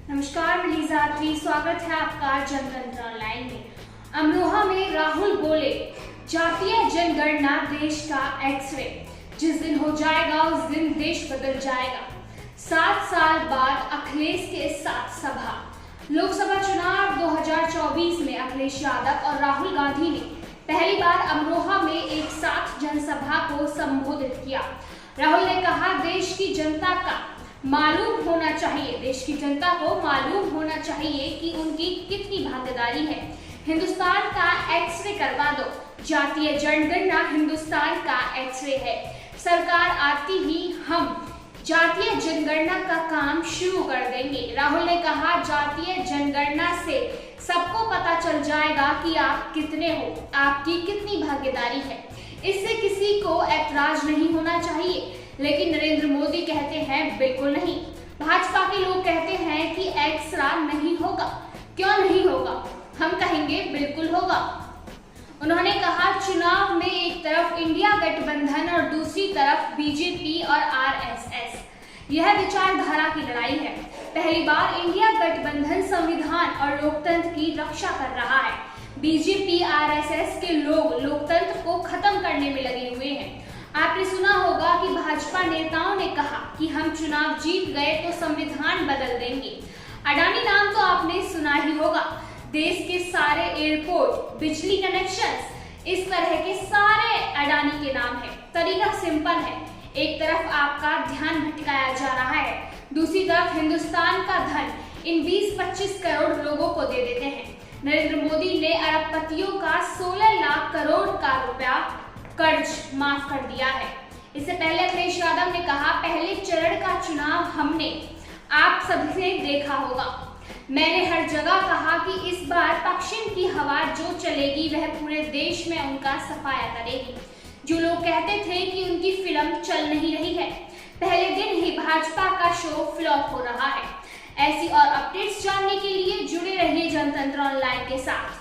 नमस्कार, मैं लीजा आत्री, स्वागत है आपका जनतंत्र ऑनलाइन में। अमरोहा में राहुल बोले, जातीय जनगणना देश का एक्सरे, जिस दिन हो जाएगा उस दिन देश बदल जाएगा। 7 साल बाद अखिलेश के साथ सभा। लोकसभा चुनाव 2024 में अखिलेश यादव और राहुल गांधी ने पहली बार अमरोहा में एक साथ जनसभा को संबोधित किया। राहुल ने कहा, देश की जनता का मालूम होना चाहिए, देश की जनता को मालूम होना चाहिए कि उनकी कितनी भागीदारी है। हिंदुस्तान का एक्सरे करवा दो, जातीय जनगणना हिंदुस्तान का एक्सरे है। सरकार आती ही हम जातीय जनगणना का काम शुरू कर देंगे। राहुल ने कहा, जातीय जनगणना से सबको पता चल जाएगा कि आप कितने हो, आपकी कितनी भागीदारी है। इससे किसी को ऐतराज नहीं होना चाहिए, लेकिन नरेंद्र मोदी कहते हैं बिल्कुल नहीं। भाजपा के लोग कहते हैं कि एक्सरा नहीं होगा। क्यों नहीं होगा? हम कहेंगे बिल्कुल होगा। उन्होंने कहा, चुनाव में एक तरफ इंडिया गठबंधन और दूसरी तरफ बीजेपी और आरएसएस, यह विचारधारा की लड़ाई है। पहली बार इंडिया गठबंधन संविधान और लोकतंत्र की रक्षा कर रहा है। बीजेपी आरएसएस के लोग लोकतंत्र को खत्म करने में लगे हुए हैं। आपने सुना होगा कि भाजपा नेताओं ने कहा कि हम चुनाव जीत गए तो संविधान बदल देंगे। अडानी नाम तो आपने सुना ही होगा। देश के सारे एयरपोर्ट, बिजली कनेक्शंस, इस तरह के सारे अडानी के नाम है। तरीका सिंपल है, एक तरफ आपका ध्यान भटकाया जा रहा है, दूसरी तरफ हिंदुस्तान का धन इन 20-25 करोड़ लोगों को दे देते हैं। नरेंद्र मोदी ने अरबपतियों का 16 लाख करोड़ का रुपया कर्ज माफ कर दिया है। इससे पहले अखिलेश यादव ने कहा, पहले चरण का चुनाव हमने आप सभी ने देखा होगा। मैंने हर जगह कहा कि इस बार पश्चिम की हवा जो चलेगी वह पूरे देश में उनका सफाया करेगी। जो लोग कहते थे कि उनकी फिल्म चल नहीं रही है, पहले दिन ही भाजपा का शो फ्लॉप हो रहा है। ऐसी और अपडेट्स जानने के लिए जुड़े रहिए जनतंत्र ऑनलाइन के साथ।